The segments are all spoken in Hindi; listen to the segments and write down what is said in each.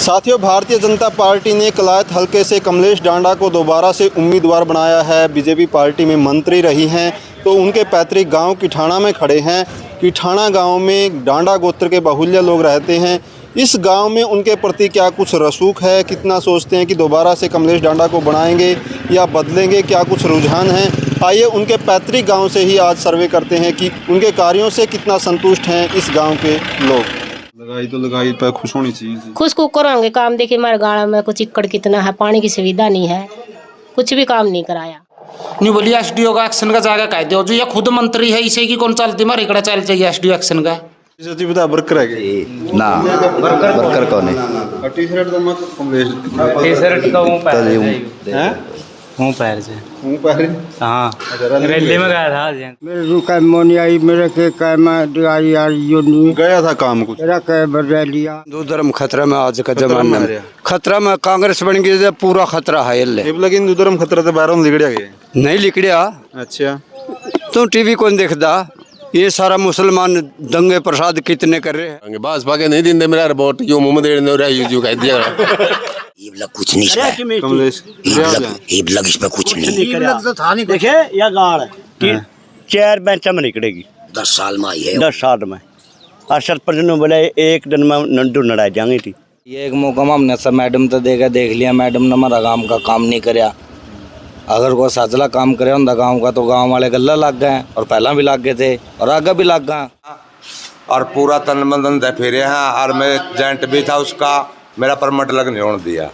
साथियों, भारतीय जनता पार्टी ने कलायत हलके से कमलेश डांडा को दोबारा से उम्मीदवार बनाया है। बीजेपी पार्टी में मंत्री रही हैं तो उनके पैतृक गांव किठाणा में खड़े हैं। किठाणा गांव में डांडा गोत्र के बाहुल्य लोग रहते हैं। इस गांव में उनके प्रति क्या कुछ रसूख है, कितना सोचते हैं कि दोबारा से कमलेश डांडा को बनाएंगे या बदलेंगे, क्या कुछ रुझान है। आइए उनके पैतृक गाँव से ही आज सर्वे करते हैं कि उनके कार्यों से कितना संतुष्ट हैं इस गाँव के लोग। लगाई पर खुश होनी चाहिए। खुश को करेंगे काम। देखिए हमारे गाँव में कुछ चिक्कड़ कितना है, पानी की सुविधा नहीं है, कुछ भी काम नहीं कराया। नहीं बोलिए एसडीओ का एक्शन का जाएगा कह दो जो ये खुद मंत्री है, इसे की कौन चलती मारे इकड़ा चल चाहिए एसडीओ एक्शन का वर्कर है ना वर्कर कौन है? टी-शर्ट तो मत कमलेश टी-शर्ट तो हूँ पैर से हाँ रैली में गया था। मेरे रुका मोनी आई मेरे के गया था काम कुछ लिया। दो धर्म खतरा में आज का जमाना में खतरा में कांग्रेस बन गई पूरा खतरा है। लेकिन दो धर्म खतरा तो बाहरों लिखड़िया गया नहीं लिखड़िया। अच्छा तो टीवी कौन देखता? ये सारा मुसलमान दंगे प्रसाद कितने कर रहे हैं। भाजपा के नहीं दिन मेरा रिपोर्ट क्यों मुंह में देने रहा यूं कह दिया ये लग कुछ नहीं है कमलेश ये लग इसमें कुछ नहीं। देखे या गाड़ की 4 बेंच में निकलेगी 10 साल में आई है 10 साल में। और सरपंच ने बोला एक दिन में नंदू लड़ाई जाएंगी थी। ये एक मौका में हमने सब मैडम तो देख लिया, मैडम ने हमारा गाँव का काम नहीं कराया। अगर कोई साजला काम करे होंगे गाँव का तो गाँव वाले गल्ला लग गए और पहला भी लग गए थे और आगे भी लग गए और पूरा तन मन दे फिरे हैं। और मैं जेंट भी था उसका, मेरा परमिट लग नहीं होने दिया।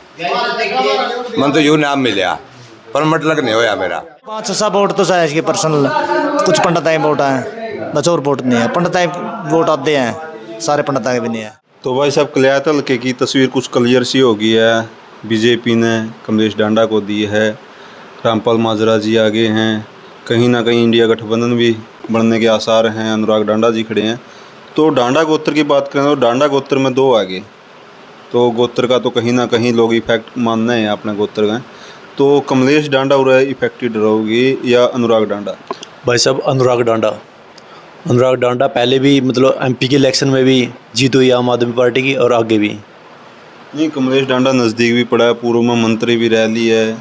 मन तो यूं नाम मिला परमिट लग नहीं होया मेरा। 500 वोट तो शायद इसके पर्सनल कुछ पंडिताई वोट हैं, बस और वोट नहीं है। पंडिताई वोट आते हैं, सारे पंडिताई भी नहीं है। तो भाई साहब, कलायत हलके की तस्वीर कुछ क्लियर सी हो गई है। बीजेपी ने कमलेश डांडा को दी है, रामपाल माजरा जी आगे हैं, कहीं ना कहीं इंडिया गठबंधन भी बनने के आसार हैं, अनुराग डांडा जी खड़े हैं। तो डांडा गोत्र की बात करें तो डांडा गोत्र में 2 आगे, तो गोत्र का तो कहीं ना कहीं लोग इफेक्ट मानने हैं अपने गोत्र का। तो कमलेश डांडा और इफेक्टेड रहोगी या अनुराग डांडा? भाई साहब अनुराग डांडा पहले भी मतलब एमपी के इलेक्शन में भी जीत हुई आम आदमी पार्टी की और आगे भी। नहीं, कमलेश डांडा नज़दीक भी पड़ा है, पूर्व में मंत्री भी रह ली है।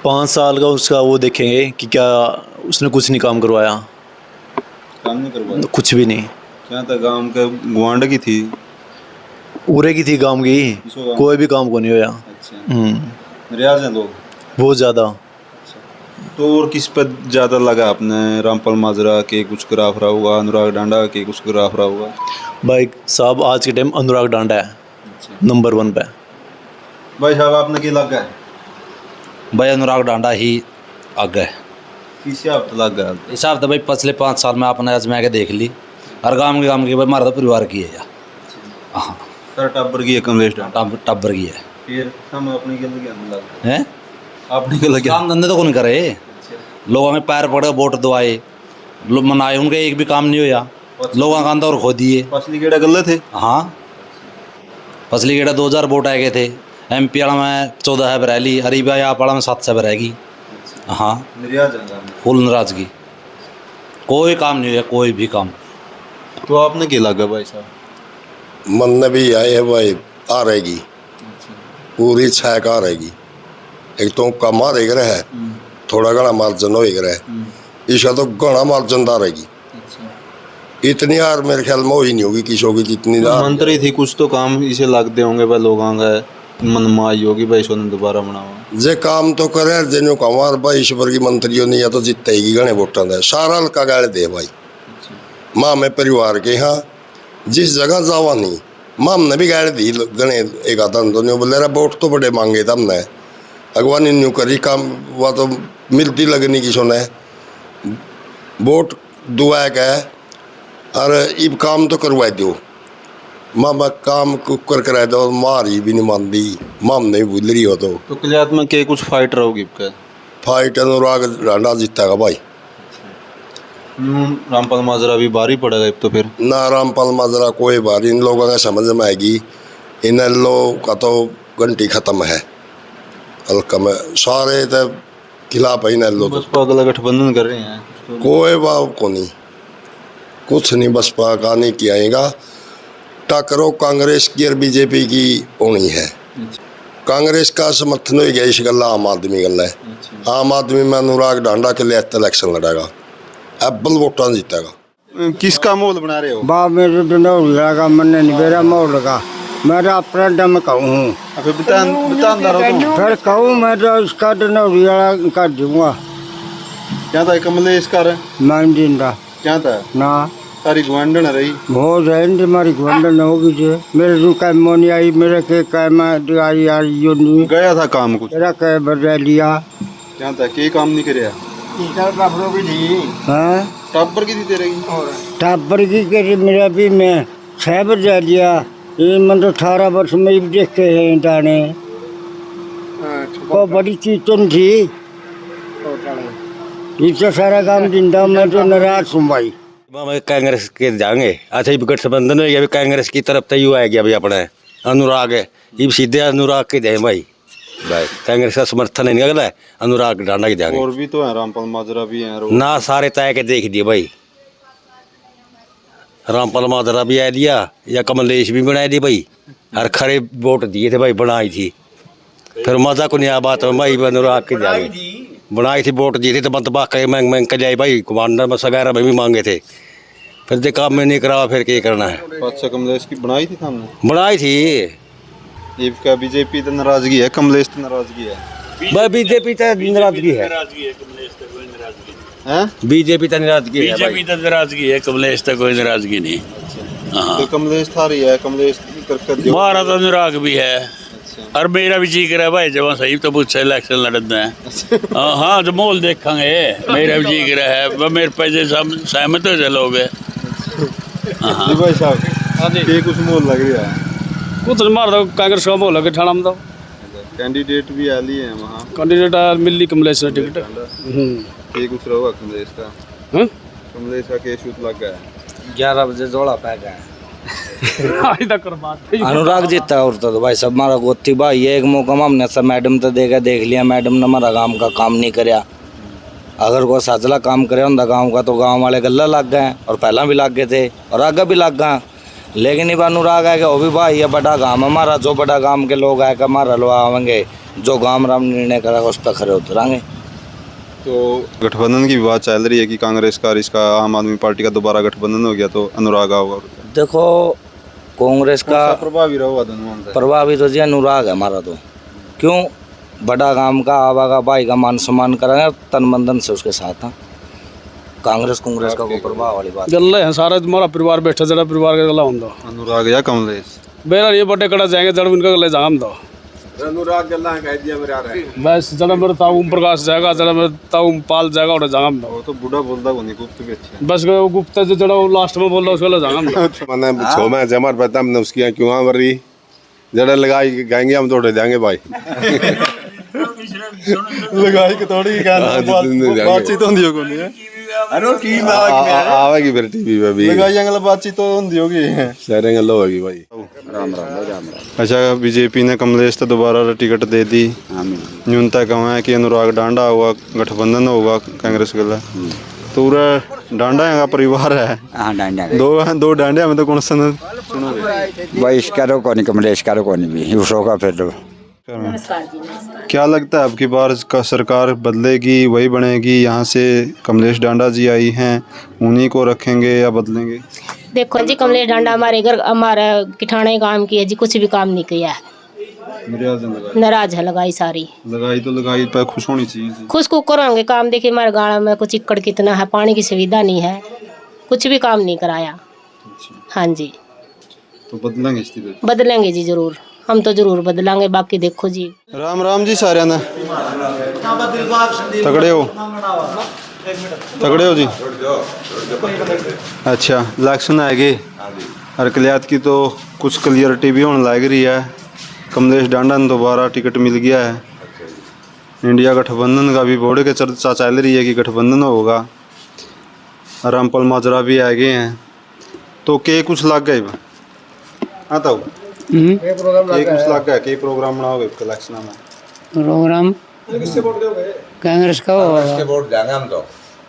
5 साल का उसका वो देखेंगे कि क्या उसने कुछ नहीं काम करवाया। काम नहीं करवाया कुछ भी नहीं। क्या था गांव के गुआंड की थी, उरे की थी गांव की, कोई भी काम को नहीं होया। अच्छा रियाज हैं लोग बहुत ज़्यादा। तो और किस पर ज़्यादा लगा आपने? रामपाल माजरा के कुछ ग्राफ रहा होगा, अनुराग डांडा के कुछ ग्राफ रहा होगा। भाई साहब आज के टाइम अनुराग डांडा है नंबर 1 पे। भाई साहब आपने क्या लगा है? भाई अनुराग डांडा ही आगे किस हिसाब से लग गया? हिसाब तो भाई पिछले 5 साल में आपने आजमा के देख ली और गाँव के भाई हमारा तो परिवार की है। हाँ सर टब्बर की है कमलेश डांडा, टब्बर की है। फिर हम अपनी के लगे हैं आपने के लगे काम धंधे तो कौन करे, लोगों में पैर पड़े वोट दवाए लोग मनाए, उनके एक भी काम नहीं होया। लोगों का अंदर और खो दिए। फसली गेड़ा गले थे। हाँ फसली गेड़ा 2000 वोट आए गए थे। एमपी वाला में 14 है बरेली, अरीबा या वाला में 7 से बरेगी। हाँ फुल नाराजगी, कोई काम नहीं हुआ, कोई भी काम। तो आपने क्या लगा भाई साहब? मन ने भी आए है भाई आ रहेगी पूरी 6 का आ रहेगी। एक तो कम आ रही है, थोड़ा घना मार्जन हो रहा है, इसका तो घना मार्जन आ रहेगी। इतनी यार मेरे ख्याल में ही नहीं होगी किस होगी जितनी मंत्री थी, कुछ तो काम इसे लगते होंगे भाई लोगों का मन में आई होगी भाई सोने दोबारा बनाओ जे काम तो करे जिन्हों कमार भाई ईश्वर की मंत्रियों ने या तो जितेगी घने वोटा दे सारा हल्का गाड़ दे भाई। माँ में परिवार के यहाँ जिस जगह जावा नहीं माँ ने भी गाड़ दी गणे एक आधा तो नहीं बोले रहा वोट तो बड़े मांगे थे हमने अगवानी न्यू करी काम वह तो मिलती लगनी की सोने वोट दुआ का और इब काम तो करवा दो माँ काम कर कराए दो मारी भी नहीं मानती माम नहीं भूल रही हो। तो कलियात में के कुछ फाइट रहोगी? फाइट अनुराग डांडा जीतेगा भाई। रामपाल माजरा भी भारी पड़ेगा अब तो फिर ना रामपाल माजरा कोई भारी इन लोगों का समझ में आएगी। इन लोग का तो घंटी खत्म है हल्का में सारे तो खिलाफ है इन लोग। बसपा का गठबंधन कर रहे हैं कोई बात को नहीं, कुछ नहीं बसपा का नहीं किया टक्कर कांग्रेस की और बीजेपी की होनी है। कांग्रेस का समर्थन हो गया इस गल आम आदमी गल है। आम आदमी में अनुराग ढांडा के लिए इलेक्शन लड़ेगा, एबल वोटा जीतेगा। किसका माहौल बना रहे हो? बा मेरे डंडौरी लगा मन्ने नहीं मेरा माहौल लगा, मेरा अपना दम कहूँ अबे बता रहो फिर कहूँ मैं तो इसका डंडौरी वाला कर दूंगा। क्या था कमलेश कर मान जिंदा क्या था ना तारी गवांडन रही हो जाएंगे हमारी गवर्नर होगी जे मेरे जो काम मोनी आई मेरे के काम आई यार यो नहीं गया था काम कुछ मेरा कह बजा लिया क्या था के काम नहीं करया हाँ टाबर की दी रही टाबर की के मेरा भी मैं 6 बजा लिया ये मन तो 18 वर्ष में ही देखे हैं दाने वो बड़ी चीज तो थी इससे सारा काम जिंदा मैं तो नाराज हूँ भाई। कांग्रेस के जाएंगे अच्छा गठबंधन हो गया कांग्रेस की तरफ तो आ गया भाई अपना अनुराग है ये सीधे अनुराग के जाए भाई कांग्रेस का समर्थन है नहीं अगला है अनुराग ढांडा के जाएंगे। और भी तो है रामपाल माजरा भी है ना सारे तय के देख दिए भाई रामपाल माजरा भी आ दिया या कमलेश भी बना दी भाई हर खरे वोट दिए थे भाई बनाई थी फिर मजा को नहीं आ बात भाई अनुराग के जाएंगे बनाई थी वोट दी थी तो बंद बाक मांग मांग कर जाए भाई कमांडर में सगैरा में भी मांगे थे फिर जो काम में नहीं करा फिर क्या करना है। अच्छा कमलेश की बनाई थी हमने बनाई थी ये का बीजेपी तो नाराजगी है कमलेश तो नाराजगी है भाई बीजेपी तो नाराजगी है बीजेपी तो नाराजगी है बीजेपी तो नाराजगी है कमलेश तो कोई नाराजगी नहीं। तो कमलेश था रही है कमलेश हमारा तो अनुराग भी है और मेरा भी जी कर भाई जब सही तो पूछे इलेक्शन लड़ना है हाँ जो माहौल देखेंगे मेरा भी जी कर है मेरे पैसे सब सहमत हो जाए लोग भाई साहब ये कुछ माहौल लग रहा है कुछ मार कांग्रेस का माहौल है ठाणा में तो कैंडिडेट भी आली है वहाँ कैंडिडेट मिली कमलेश का टिकट ये कुछ रहोगा कमलेश का कमलेश का केस लग गया 11 बजे जोड़ा पै गया अनुराग जीता और तो भाई सब हमारा गोती भाई एक मौका हमने सब मैडम तो देख लिया मैडम ने हमारा गांव का काम नहीं कराया अगर कोई साजला काम करे होंगे गांव का तो गांव वाले गल्ला लग गए और पहला भी लग गए थे और आगे भी लग गए लेकिन अब अनुराग है कि वो भी भाई है बड़ा गांव हमारा जो बड़ा गांव के लोग आए हमारा लो आवेंगे जो गांव राम निर्णय करेगा उस पर खड़े उतरेंगे। तो गठबंधन की बात चल रही है कि कांग्रेस का इसका आम आदमी पार्टी का दोबारा गठबंधन हो गया तो अनुराग आओगा। देखो कांग्रेस का प्रभावी रहोगा दोनों प्रभावी तो जी अनुराग है हमारा तो क्यों बड़ा काम का आवागा भाई का मान सम्मान करेंगे तन बंधन से उसके साथ है कांग्रेस का कोई प्रभाव वाली बात गल्ला है सारा तुम्हारा परिवार बैठा जरा परिवार का गला होंगे अनुराग या कमलेश मेरा ये बड़े कड़ा जाएंगे जड़ उनका गले जाम दो अनुराग गल्ला कह दिया मेरे आ रहे बस जरा मेरे ताऊम प्रकाश जाएगा जरा मेरे ताऊम पाल जाएगा और जाम दो वो तो बूढ़ा बोलता को नहीं गुप्त भी अच्छा बस गुप्ता जो जरा लास्ट में बोल रहा उसका ले जाम दो मैंने छो में जमर पता हमने उसकी क्यों आ रही जड़ा लगाई गाएंगे हम तोड़े जाएंगे भाई लगाई के थोड़ी बातचीत होती होगी आवेगी फिर टीवी पे भी लगाई अंगल बातचीत तो होती होगी सारे गल होगी भाई। अच्छा बीजेपी ने कमलेश तो दोबारा टिकट दे दी न्यूनता कहाँ है कि अनुराग डांडा होगा गठबंधन होगा कांग्रेस के लिए तो पूरा डांडा का परिवार है दो डांडे में तो कौन सा भाई इसका रो कौन कमलेश का रो कौन भी उसो का फिर क्या लगता है अब की बार का सरकार बदलेगी वही बनेगी यहाँ से कमलेश डांडा जी आई हैं उन्हीं को रखेंगे या बदलेंगे? देखो जी कमलेश डांडा हमारे घर हमारा किठाने काम किया जी कुछ भी काम नहीं किया है नाराज है लगाई सारी लगाई तो लगाई पर खुश होनी चाहिए खुश को करेंगे काम देखिए हमारे गाँव में कुछ चिक्कड़ कितना है पानी की सुविधा नहीं है कुछ भी काम नहीं कराया। हाँ जी तो बदलेंगे स्थिति बदलेंगे जी जरूर हम तो जरूर बदलेंगे बाकी देखो जी। राम राम जी सारे ने तगड़े हो जी। अच्छा इलेक्शन आएगी हरकलियात की तो कुछ क्लियरिटी भी होने लग रही है कमलेश डांडा ने दोबारा टिकट मिल गया है इंडिया गठबंधन का भी बोर्ड के चर्चा चल रही है कि गठबंधन होगा रामपाल माजरा भी आ गए हैं तो के कुछ लग गए आता हो कुछ लग गया के प्रोग्राम बनाओगे इलेक्शन में प्रोग्राम कांग्रेस का वोट जाएंगे हम तो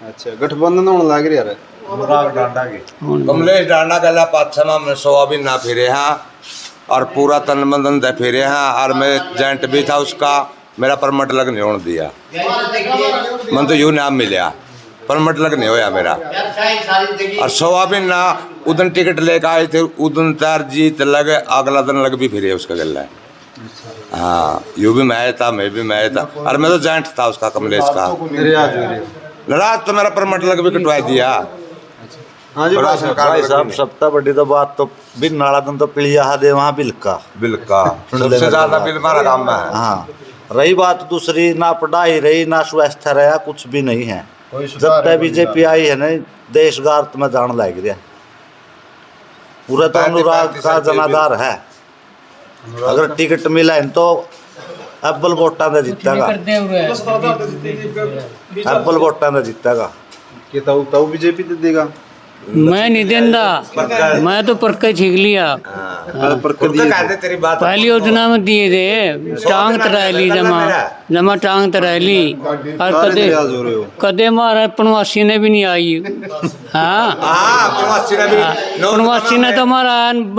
अच्छा गठबंधन होने लग रही है अनुराग डांडा की कमलेश डांडा गला पाछा में सोयाबीन ना फिरे हाँ और पूरा तन मन धन दे फिरे हैं और मैं जेंट भी था उसका मेरा परमिट लग नहीं होने दिया मन तो यूँ नाम मिला परमिट लग नहीं होया मेरा और सोयाबीन ना उदन टिकट लेकर आए थे उदन तार जीत लगे अगला दिन लग भी फिरे उसका गला हाँ यूँ भी मैं था मैं भी मैं था और मैं तो जेंट था उसका कमलेश का नाराज तो मेरा परमिट लग भी कटवा दिया। हाँ जी भाई साहब सबसे बड़ी तो बात तो बिन नाला तो पिलिया दे वहाँ बिल्का सबसे ज्यादा बिल मारा काम में है। हाँ रही बात दूसरी ना पढ़ाई रही ना स्वास्थ्य रहा कुछ भी नहीं है। जब तक बीजेपी आई है नहीं देश गार्त में जान लग गया पूरा तो अनुराग का जनाधार है। अगर टिकट मिला है तो अब्बल वोटा ने जीतेगा अब्बल वोटा ने जीतेगा कि ताऊ बीजेपी दे देगा। मैं नहीं देंदा मैं तो परके छीक लिया पहली योजना में दिए थे टांग तरायली जमा टांग तरायली और कदे मारा पनवासी ने भी नहीं आई। हाँ पनवासी ने तो मारा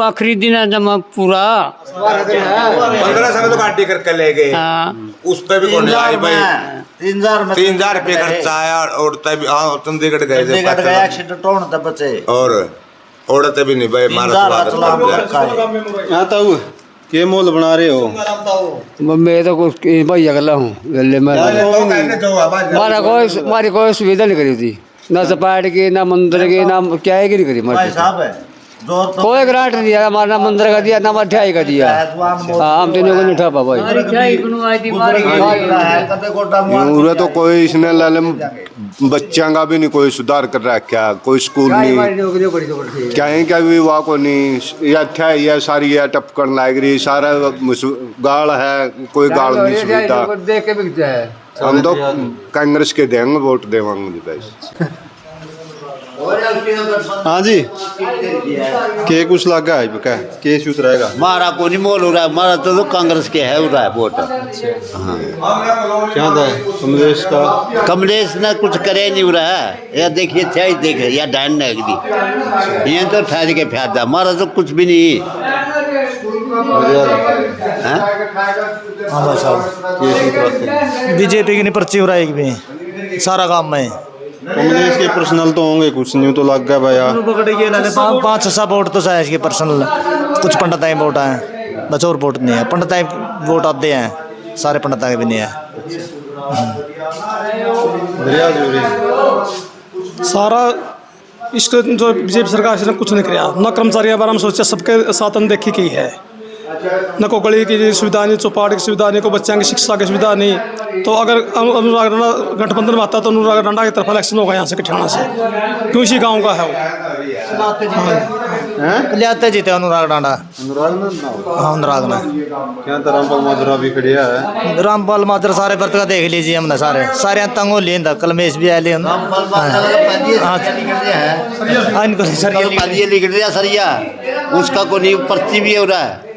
आखिरी दिन जमा पूरा 15 समय तो गाड़ी करके ले गए। हाँ उस पे भी कौन आई भाई 3000 रुपये खर्चा आया और तब हाँ चंडीगढ़ गए थे एक्सीडेंट होने तब बचे और औरतें भी नहीं भाई मारा हाँ ताऊ के मोल बना रहे हो। मैं तो कुछ भाई अगला हूँ गले में हमारी कोई सुविधा नहीं करी थी ना सपाट की ना मंदिर की ना क्या है नहीं करी कोई ग्रांट नहीं दिया हमारा मंदिर का दिया ना हमारा ठियाई का दिया। हाँ हम तीनों को नहीं ठा भाई पूरा तो कोई इसने लाले बच्चा का भी नहीं कोई सुधार कर रखा कोई स्कूल नहीं कहीं का भी वहाँ को नहीं या ठा या सारी या टपकन लाग रही सारा गाड़ है कोई गाड़ नहीं सुविधा। हम तो कांग्रेस के देंगे वोट देवांगे भाई। हाँ जी के कुछ लगा है क्या के सूत रहेगा हमारा को नहीं मोल हो रहा है हमारा तो कांग्रेस के है हो रहा है वोट। हाँ क्या था कमलेश का कमलेश ने कुछ करे नहीं हो रहा है या देखिए क्या ही देखे या डांड ने अगली ये तो ठहर के फायदा हमारा तो कुछ भी नहीं। हाँ भाई साहब बीजेपी की नहीं पर्ची हो रहा है भी सारा काम में कमलेश के पर्सनल तो होंगे कुछ नहीं तो लग गया भैया 5-6 वोट तो शायद इसके पर्सनल कुछ पंडिताई वोट हैं बस और वोट नहीं है पंडिताई वोट आते हैं सारे पंडिताई भी नहीं है। सारा इसको जो बीजेपी सरकार से कुछ नहीं किया न कर्मचारी बारे में सोचा सबके साथ अनदेखी की है न को गली की सुविधा नहीं चौपाट की सुविधा नहीं को बच्चों की शिक्षा की सुविधा नहीं। तो अगर अनुराग डांडा गठबंधन में आता तो अनुराग डांडा की तरफ इलेक्शन होगा यहाँ से कठियाना से क्यों इसी गाँव का है वो लियाते जीते अनुराग डांडा हाँ अनुराग में क्या रामपाल माजरा भी खड़िया है रामपाल माजरा सारे वर्त का देख लीजिए हमने सारे तंग हो लिए कलमेश भी आए सरिया उसका को नहीं पर्ची भी हो रहा है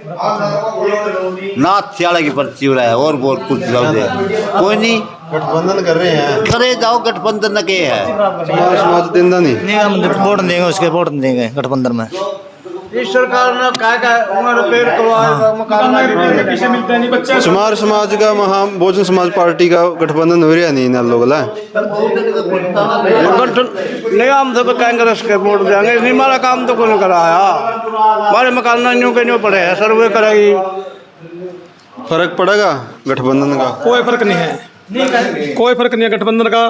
नाथ सियाड़ा की पर्ची हो रहा है और बहुत कुछ कोई नहीं गठबंधन कर रहे हैं खरे जाओ गठबंधन के है समाज देंदा नहीं हम वोट देंगे उसके वोट देंगे गठबंधन में इस सरकार ने सुमार समाज का महा बहुजन समाज पार्टी का गठबंधन हो रहा नहीं ना लोग नहीं हम सब कांग्रेस के वोट देंगे नहीं हमारा काम तो कौन कराया हमारे मकान न्यू के न्यू पड़े हैं सर्वे करेगी फर्क पड़ेगा गठबंधन का कोई फर्क नहीं है कोई फर्क नहीं है गठबंधन का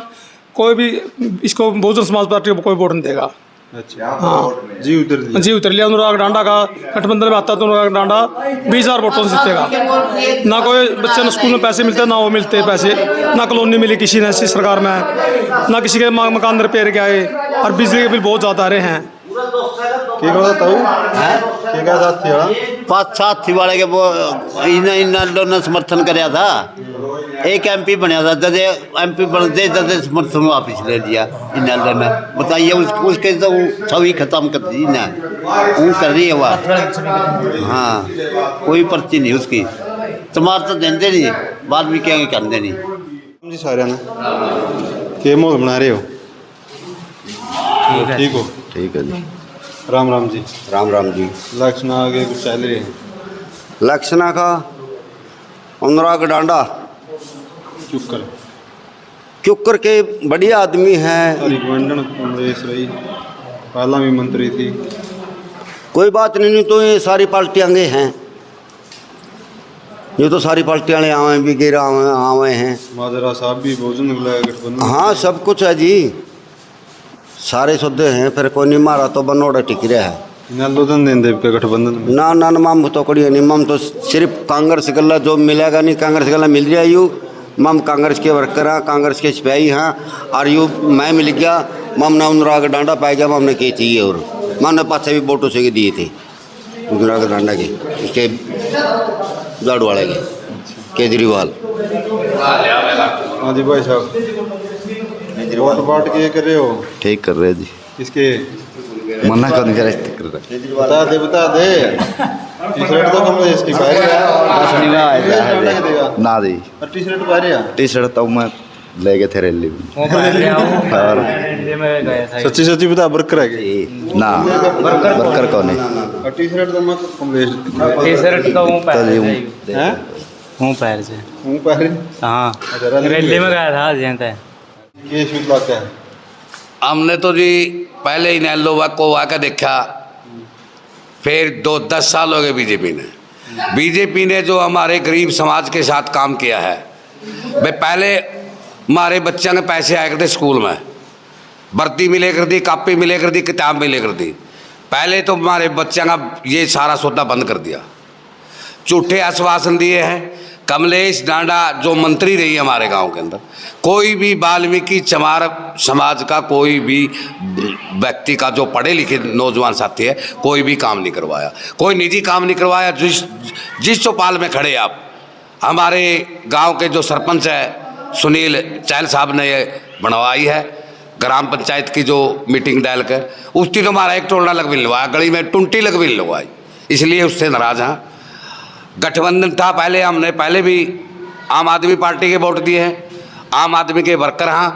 कोई भी इसको बहुजन समाज पार्टी को कोई वोट नहीं देगा। अच्छा हाँ जी उतर लिया अनुराग डांडा का गठबंधन में आता तो अनुराग डांडा 20,000 वोटों से जीतेगा। ना कोई बच्चे ने स्कूल में पैसे मिलते ना वो मिलते पैसे ना कॉलोनी मिली किसी ने इसी सरकार में ना किसी के मकान रिपेयर के आए और बिजली के बिल बहुत ज़्यादा आ रहे हैं। पाँच सात थी वाले के वो इन्होंने समर्थन कराया था एक एमपी बनया था जब एमपी बनते जब समर्थन वापिस ले लिया इन्होंने बताइए उसके तो छवि खत्म कर दी ना वो कर रही है वह हाँ कोई पर्ची नहीं उसकी तुम्हारे तो देंदे नहीं बाद में क्या करते नहीं जी सारे ने के माहौल बना रहे हो ठीक हो ठीक है जी राम राम जी राम राम जी इलेक्शन आगे कुछ चल रहे हैं इलेक्शन का अनुराग डांडा क्योंकर के बढ़िया आदमी हैं। हरिगोविंदन कमलेश रही, पहला भी मंत्री थी। कोई बात नहीं, तो ये सारी पार्टियाँ आगे हैं, ये तो सारी पार्टियाँ आवे भी गिर आवे हैं। माजरा साहब भी भोजन गठबंधन। हाँ सब कुछ है जी, सारे सौदे हैं, फिर कोई नहीं मारा तो बनोड़ा टिक रहा है। देव के गठबंधन में ना ना मम तो कड़ी नहीं, मम तो सिर्फ कांग्रेस गला जो मिलेगा नहीं, कांग्रेस गला मिल रहा यू। मम कांग्रेस के वर्कर हैं, कांग्रेस के सिपाही हैं, और यू मैं मिल गया, मम ने अनुराग डांडा पाई गया, मम ने क्या चाहिए। और मम ने पाछे भी वोटों से दिए थे अनुराग डांडा के, इसके झाड़ू वाले के, केजरीवाल। हाँ जी भाई साहब, वोट बाट के कर रहे हो? ठीक कर रहे जी। किसके? मना कर नहीं कर रहे। बता दे टी शर्ट तो कमलेश की पहन रहा ना दी टी शर्ट पहन रहा। टी शर्ट तो मैं ले गए थे रैली में। सच्ची सच्ची बता, वर्कर है ना? वर्कर कौन है? टी शर्ट तो मैं कमलेश टी शर्ट तो वो पहन हैं, हूँ पैर से हूँ पहन। हाँ रैली में गया था जनता ये शूट लगता है। हमने तो जी पहले ही नैलो को आकर देखा, फिर 10 साल हो गए बीजेपी ने जो हमारे गरीब समाज के साथ काम किया है। भाई पहले हमारे बच्चों के पैसे आए करते स्कूल में, भर्ती मिले कर दी, कापी मिले कर दी, किताब मिले कर दी। पहले तो हमारे बच्चों का ये सारा सौदा बंद कर दिया, झूठे आश्वासन दिए हैं। कमलेश डांडा जो मंत्री रही हमारे गांव के अंदर, कोई भी वाल्मीकि चमार समाज का कोई भी व्यक्ति का जो पढ़े लिखे नौजवान साथी है, कोई भी काम नहीं करवाया, कोई निजी काम नहीं करवाया। जिस चौपाल में खड़े आप, हमारे गांव के जो सरपंच है सुनील चहल साहब ने ये बनवाई है, ग्राम पंचायत की जो मीटिंग डाल कर उसकी तो हमारा एक टोलना लग भी लगवाया, गली में टुंटी लग भी लगवाई, इसलिए उससे नाराज हैं। गठबंधन था पहले, हमने पहले भी आम आदमी पार्टी के वोट दिए हैं, आम आदमी के वर्कर हैं।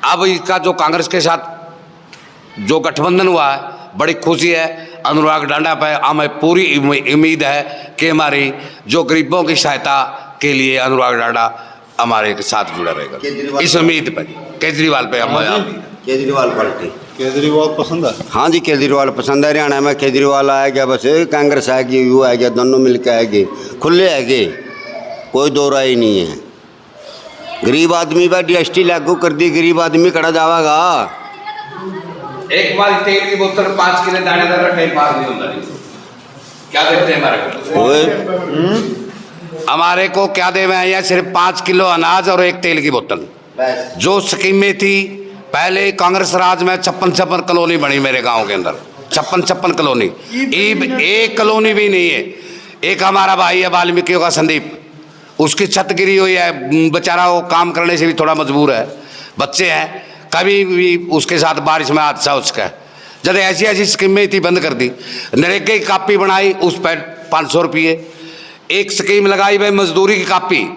अब इसका जो कांग्रेस के साथ जो गठबंधन हुआ है, बड़ी खुशी है। अनुराग डांडा पर हमें पूरी उम्मीद है कि हमारी जो गरीबों की सहायता के लिए अनुराग डांडा हमारे साथ जुड़ा रहेगा। इस उम्मीद पर केजरीवाल पे हम केजरीवाल पार्टी, केजरीवाल पसंद है। हाँ जी केजरीवाल पसंद है। हरियाणा में केजरीवाल आएगा, बस कांग्रेस आएगी, यू आएगा, दोनों मिलकर आएंगे, खुले आएंगे, कोई दो राय नहीं है। गरीब आदमी पर DST लागू कर दी, गरीब आदमी कड़ा जाएगा। एक बार तेल की बोतल 5 किलो दानेदार का तेल पास नहीं होता, क्या देते हैं हमारे को क्या दे रहे हैं? या सिर्फ 5 किलो अनाज और एक तेल की बोतल। जो स्कीमें थी पहले कांग्रेस राज में 56 कॉलोनी बनी मेरे गांव के अंदर, 56 कॉलोनी, एक कॉलोनी भी नहीं है। एक हमारा भाई है वाल्मीकियों का संदीप, उसकी छत गिरी हुई है, बेचारा वो काम करने से भी थोड़ा मजबूर है, बच्चे हैं, कभी भी उसके साथ बारिश में हादसा उसका। जब ऐसी स्कीमें थी बंद कर दी। नरेगा की कापी बनाई, उस पर 500 रुपये। एक स्कीम लगाई भाई मजदूरी की कापी,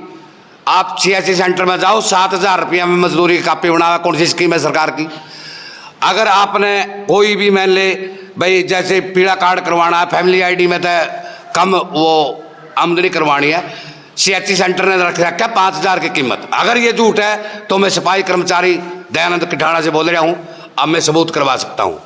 आप CSC सेंटर में जाओ, 7000 रुपया में मजदूरी की कापी बनावा। कौन सी स्कीम है सरकार की? अगर आपने कोई भी मान ले भाई जैसे पीड़ा कार्ड करवाना है, फैमिली ID में तो कम वो आमदनी करवानी है, CSC सेंटर ने रख रखा 5000 की कीमत। अगर ये झूठ है तो मैं सिपाही कर्मचारी दयानंद किठाना से बोल रहा हूँ, अब मैं सबूत करवा सकता हूँ।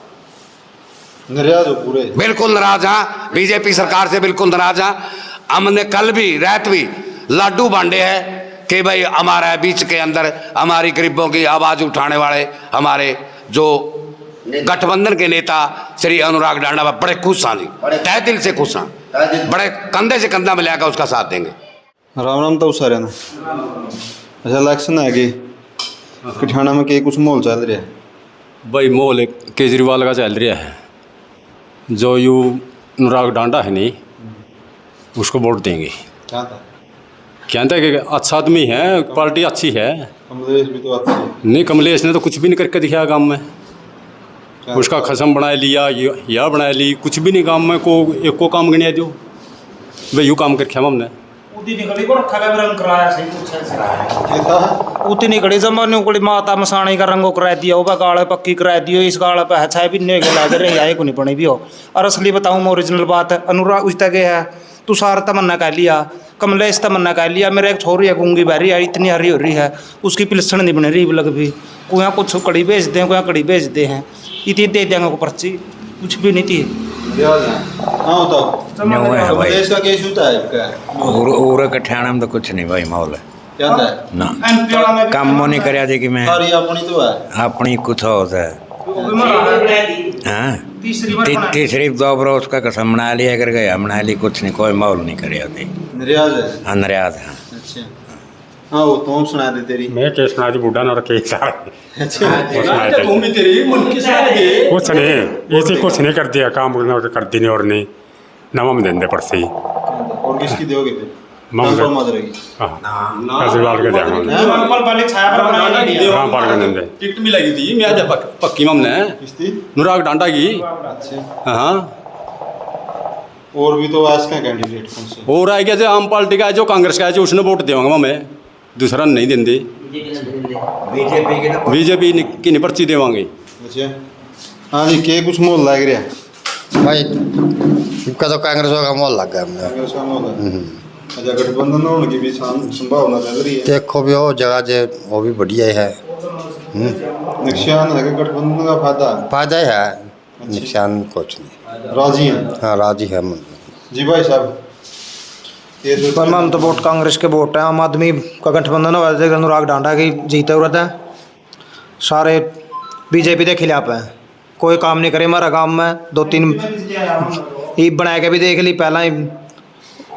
नाराज हो पूरे? बिल्कुल नाराज हाँ, बीजेपी सरकार से बिल्कुल नाराज हाँ। हमने कल भी रात भी लाडू बांटे हैं कि भाई हमारा बीच के अंदर हमारी गरीबों की आवाज़ उठाने वाले हमारे जो गठबंधन के नेता श्री अनुराग डांडा बड़े खुश हैं जी, तहे दिल से खुश हैं, बड़े कंधे से कंधा मिलाकर उसका साथ देंगे। राम राम तो सारे ना। अच्छा इलेक्शन है कि किठाना में के कुछ माहौल चल रहा है? भाई माहौल केजरीवाल का चल रहा है, जो यू अनुराग डांडा है नहीं उसको वोट देंगे। कहते हैं कि अच्छा आदमी है, पार्टी अच्छी है। कमलेश भी तो अच्छी है। नहीं कमलेश ने तो कुछ भी नहीं करके दिखाया गांव में, उसका खसम बना लिया या बना ली, कुछ भी नहीं गांव में को एक को काम गिनिया दो भाई यू काम करके हमने उतनी घड़ी जमाने को माता मसाणी का रंगो करा दिया, वो गाड़ पक्की करा दियो, इस गाड़ पे छाए भी नहीं लगे रहे आए को नहीं बने भी हो। और असली बताऊँ मैं ओरिजिनल बात है, अनुराग उस तक है तुषार तमन्ना कह लिया, कमलेश तमन्ना कह लिया। मेरे एक छोरी है गूंगी बहरी है, इतनी हरी हो रही है, उसकी पिलसण नहीं बन रही लग भी। कोई कुछ कड़ी बेच दें, कोई कड़ी बेच दे हैं, इतनी दे देंगे को पर्ची, कुछ भी नहीं थी। हाँ बताओ कमलेश का केस होता है और कठियाना में तो कुछ नहीं भाई माहौल है क्या है ना काम नहीं करया थी कि मैं सारी अपनी तो है अपनी कुछ होता है। हाँ तीसरी दो बरस का कसम बना लिया कर गया, बना ली कुछ नहीं, कोई माहौल नहीं करे होते। नरियाज है? हाँ नरियाज। हाँ अच्छा हाँ वो तुम सुना दे तेरी। मैं केस सुना दी बुढ़ा ना केस आ तुम भी तेरी मन की सुना दे। कुछ नहीं इसे कुछ नहीं कर दिया, काम कर दी नहीं और नहीं नवा में देंगे पर से और किसकी दोगे फिर? मामले के देंगे टिकट मिलेगी थी मैं आज पक्की मामले अनुराग डांडा की। हाँ और भी तो आज का कैंडिडेट कौन से और आ गया जो आम पार्टी का है, जो कांग्रेस का है, जो उसने वोट देंगे मैं दूसरा नहीं देंगे, बीजेपी की नहीं पर्ची देवांगे। अच्छा हाँ जी के कुछ मोल लग रहा भाई इसका तो कांग्रेस का मोल लग गया हमने। कांग्रेस का मोल है। अच्छा गठबंधन होने की भी संभावना चल रही है। देखो भी हो जगह जे वो भी बढ़िया है। नुकसान है कि गठबंधन का फायदा है, नुकसान कुछ नहीं। राजी है? हाँ राजी है जी भाई साहब। पर हम तो वोट कांग्रेस के वोट है, आम आदमी का गठबंधन हो वैसे अनुराग डांडा की जीते हुए है, सारे बीजेपी के खिलाफ है, कोई काम नहीं करे हमारा गांव में। 2-3 ईब बना के भी देख ली, पहला ही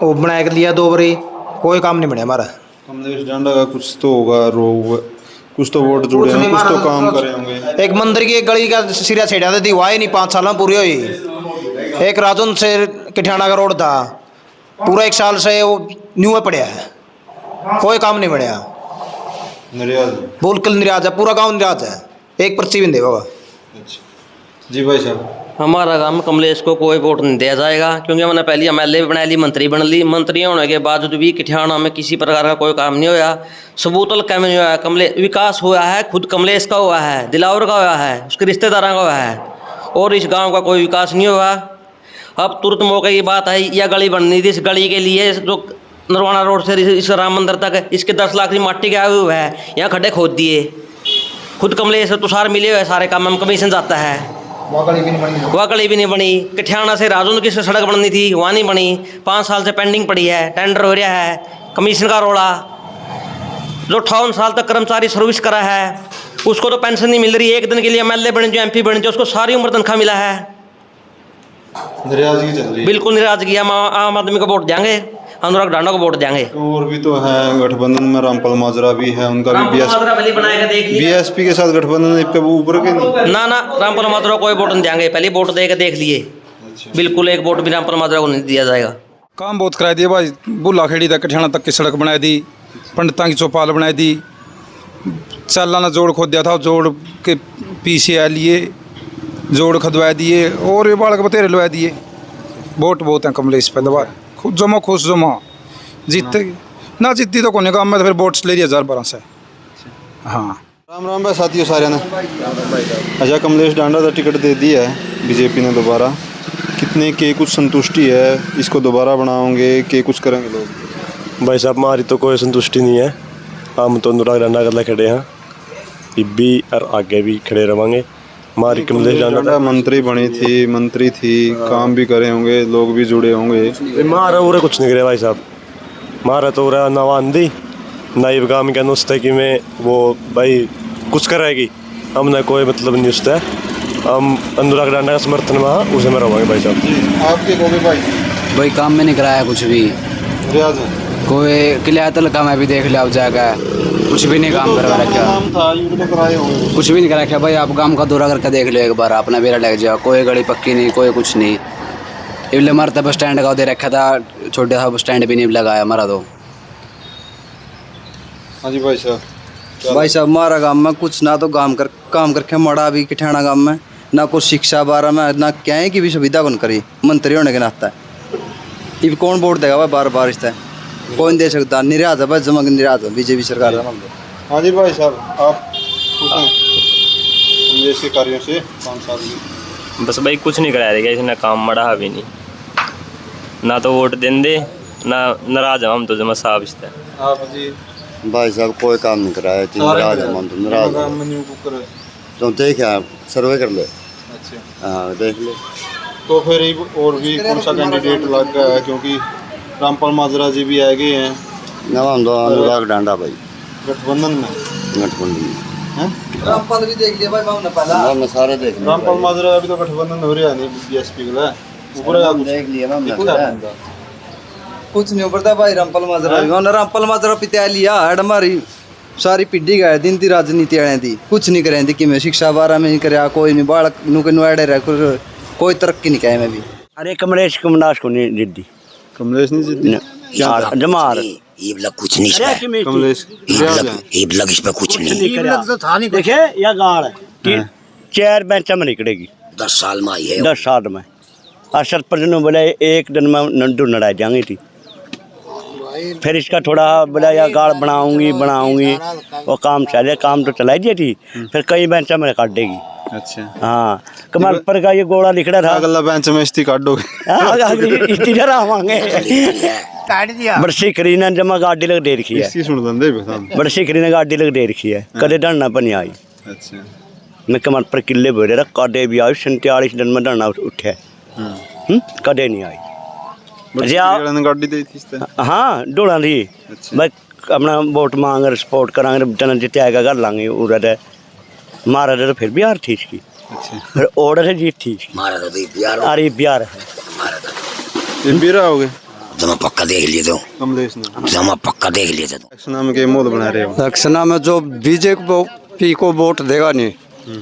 वो बना के लिया 2 बारी, कोई काम नहीं बने हमारा। कमलेश डांडा का कुछ तो होगा रोग, कुछ तो वोट जुड़े हैं, कुछ तो काम करे होंगे। एक मंदिर की एक गली का सिरा छेड़ा देती, वाही नहीं 5 साल में पूरी हुई। एक राजन से किठाना का रोड था, पूरा 1 साल से वो न्यू में पड़े है, कोई काम नहीं बढ़िया। बिल्कुल निराज है, पूरा गांव निराज है, एक पर्ची भी नहीं देगा। जी भाई साहब। हमारा गांव में कमलेश को कोई वोट नहीं दिया जाएगा, क्योंकि हमने पहले MLA भी बना ली, मंत्री बन ली। मंत्री होने के बावजूद भी किठाना में किसी प्रकार का कोई काम नहीं होया, सबूतल काम नहीं होया। कमलेश विकास हुआ है, खुद कमलेश का हुआ है, दिलावर का हुआ है, उसके रिश्तेदारों का हुआ है, और इस गाँव का कोई विकास नहीं हुआ। अब तुरंत मौके की बात है, यह गली बननी थी, इस गली के लिए जो नरवाना रोड से इस राम मंदिर तक, इसके 10 लाख की माटी के आए हुए है, यहाँ खड्डे खोद दिए। खुद कमलेश तुषार मिले हुए, सारे काम में कमीशन जाता है, वह गली भी नहीं बनी। कठियाना से राजून की सड़क बननी थी, वहाँ नहीं बनी, 5 साल से पेंडिंग पड़ी है, टेंडर हो रहा है, कमीशन का रोड़ा। जो 58 साल तक कर्मचारी सर्विस करा है उसको तो पेंशन नहीं मिल रही। 1 दिन के लिए MLA बने, जो MP बने, जो उसको सारी उम्र तनख्वाह मिला है। नाराजगी चल रही है, बिल्कुल नाराजगी। हम आम आदमी को वोट देंगे, अनुराग डांडा को वोट देंगे। और भी तो है गठबंधन में, रामपाल माजरा भी है, उनका भी BSP के साथ गठबंधन ऊपर के नहीं। ना रामपाल माजरा को कोई वोट नहीं देंगे, पहले वोट दे के देख लिए। बिल्कुल एक वोट भी रामपाल माजरा को नहीं दिया जाएगा। काम बहुत करा दिया भाई, बुला खेड़ी तक कठियाना तक की सड़क बना दी, पंडितां की चौपाल बना दी, चालाना जोड़ खोद दिया था, जोड़ के पीछे लिए जोड़ खदवा दिए, और ये बालक बतेरे लवा दिए। वोट बहुत हैं कमलेश पे दबा, खुद जमा खुश जमा, जीतते ना जीतती तो कोने काम में, तो फिर वोट्स ले लिया 1012 से। हाँ राम राम भाई साथियों सारे ने। अच्छा कमलेश डांडा का टिकट दे दिया है बीजेपी ने दोबारा, कितने के कुछ संतुष्टि है, इसको दोबारा बनाओगे के कुछ करेंगे लोग? भाई साहब हमारी तो कोई संतुष्टि नहीं है, हम तो अनुराग डांडा कर खड़े हैं, भी और आगे भी खड़े रहेंगे। हमारी कमलेश डांडा मंत्री बनी थी, मंत्री थी, काम भी करे होंगे, लोग भी जुड़े होंगे। मारा उरे कुछ नहीं करे भाई साहब, मारा तो उरा नवांदी नाइब काम के नुस्ते कि मैं वो भाई कुछ करेगी, हमने कोई मतलब नहीं उससे। हम अनुराग डांडा का समर्थन में उसे में रहोगे भाई साहब। आपके को भी भाई काम में नहीं कराया कुछ भी, कोई किला तलका में भी देख लिया, अब जाएगा कुछ भी नहीं काम करवा रखा, कुछ भी नहीं करा रखा। भाई आप गांव का दौरा करके देख लो एक बार, अपना बेरा लग जाओ, कोई गली पक्की नहीं, कोई कुछ नहीं। इसलिए हमारा तो बस स्टैंड का दे रखा था, छोटे सा बस स्टैंड भी नहीं लगाया हमारा तो। हाँ जी भाई साहब। भाई साहब हमारा गांव में कुछ ना तो काम करके मड़ा भी किठाना गांव में, ना कुछ शिक्षा बारे में, ना क्या है कि भी सुविधा बन करी मंत्री होने के नाता है। ये कौन वोट देगा भाई बार बार, इससे कोई नहीं दे सकता, निराश है भाई, जमा निराश है बीजेपी सरकार। हाँ जी भाई साहब आप के कार्यों से 5 साल में बस भाई कुछ नहीं कराया गया इसने, काम मड़ा भी नहीं। ना तो वोट देंगे ना नाराज हम तो जमा साहब इससे आप जी भाई साहब कोई काम नहीं कराया थी, नाराज है हम तो नाराज हैं। तो देखा सर्वे कर ले। अच्छा हाँ देख ले। तो फिर और भी कौन सा कैंडिडेट लग गया है, क्योंकि रामपाल माजरा जी भी आ गए हैं। नवाम दो अनुराग डांडा भाई गठबंधन में रामपाल भी देख लिया भाई हमने पहला हमने सारे देख लिया। रामपाल माजरा अभी तो गठबंधन हो रहा नहीं बीएसपी के लिए ऊपर देख लिया कुछ नहीं उबरता भाई रामपाल माजरा रामपाल माजरा पिता लिया है हमारी सारी पीढ़ी गए दिन की राजनीति आने दी कुछ नहीं करें थी कि मैं शिक्षा बारा में नहीं कराया कोई नहीं बालक नु के नुआड़े रह कोई तरक्की नहीं करे मैं भी। अरे कमलेश कमनाश को नहीं जिद्दी कमलेश नहीं जिद्दी जमार ये लग कुछ नहीं है कमलेश ये लग इस पे कुछ नहीं देखे या गाड़ कि 4 बेंचा में निकलेगी 10 साल में आई है 10 साल में। और सरपंच ने बोला एक दिन में नंदू लड़ाई जाएंगी थी। फिर इसका थोड़ा बोला या गाड़ बनाऊंगी वो काम चले काम तो चलाई दी थी फिर कई बेंचा में काट देगी। अच्छा हाँ कमल पर का ये गोला लिख रहा था अगला बेंच में इसती काट दोगे इधर आवांगे बरसी करी ने जमा गाड़ी लग दे रखी है इसकी सुन बंदे बरसी करी ने गाड़ी लग दे रखी है कदे डरना पर नहीं आई। अच्छा मैं कमल पर किले बोले रहा कदे भी आई 47 दिन में डरना उठे कदे नहीं आई। गाड़ी दी थी हाँ डोला दी मैं अपना वोट मांग सपोर्ट करांगे जन जितने कर लांगे उड़ा मारा तो फिर बिहार थी इसकी। अच्छा फिर ऑर्डर जीत थी मारा तो बिहार अरे बिहार ये बिहार हो गए जमा पक्का देख लिए तो कमलेश ने जमा पक्का देख लिए तो रक्षना में के मोद बना रहे हो रक्षना में जो बीजेपी को वोट देगा नहीं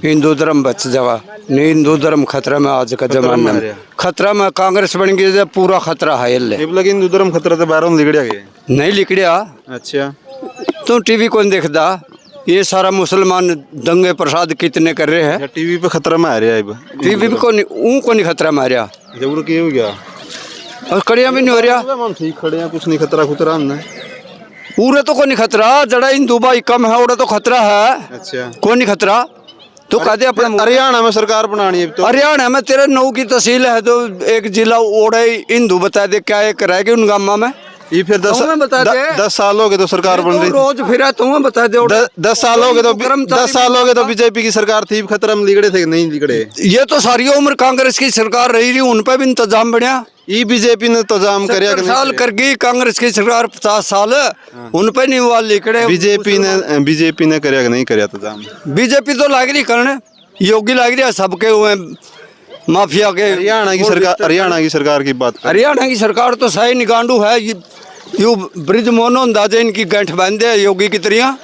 हिंदू धर्म बच जावा नहीं हिंदू धर्म खतरा में आज का जमाना में खतरा में कांग्रेस बन गई है पूरा खतरा है हिंदू धर्म खतरा तो बाहरों लिखड़िया गए नहीं लिखड़िया। अच्छा तो टीवी कौन देखता ये सारा मुसलमान दंगे प्रसाद कितने कर रहे हैं टीवी पे खतरा में आ रहा है टीवी पे को नहीं खतरा में आ रहा जरूर क्या हो गया और कड़िया भी नहीं हो रहा ठीक खड़े हैं कुछ नहीं खतरा खुतरा पूरे तो को नहीं खतरा जड़ा हिंदू भाई कम है उड़ा तो खतरा है। अच्छा कोई नहीं खतरा तो कहते अपने हरियाणा में सरकार बनानी है तो हरियाणा में तेरे 9 की तहसील है तो एक जिला ओढ़े हिंदू बता दे क्या एक रहेगी उन गामा में ये फिर 10 साल हो गए तो सरकार बन रही रोज फिर तुम्हें बता दे 10 साल हो गए तो 10 साल हो गए तो बीजेपी की सरकार थी खतरा में लिगड़े थे नहीं लिगड़े ये तो सारी उम्र कांग्रेस की सरकार रही उन पर भी इंतजाम बढ़िया ये बीजेपी ने इंतजाम कराया साल कर गई कांग्रेस की सरकार 50 साल उन पर नहीं हुआ लिखड़े बीजेपी ने कराया नहीं कराया इंतजाम बीजेपी तो लाग रही करने योगी लाग रही है सबके हुए माफिया के हरियाणा की सरकार की बात हरियाणा की सरकार तो सही निगांडू है यू ब्रिज मोहन अंदाजे इनकी गंठ बांधे योगी की तरह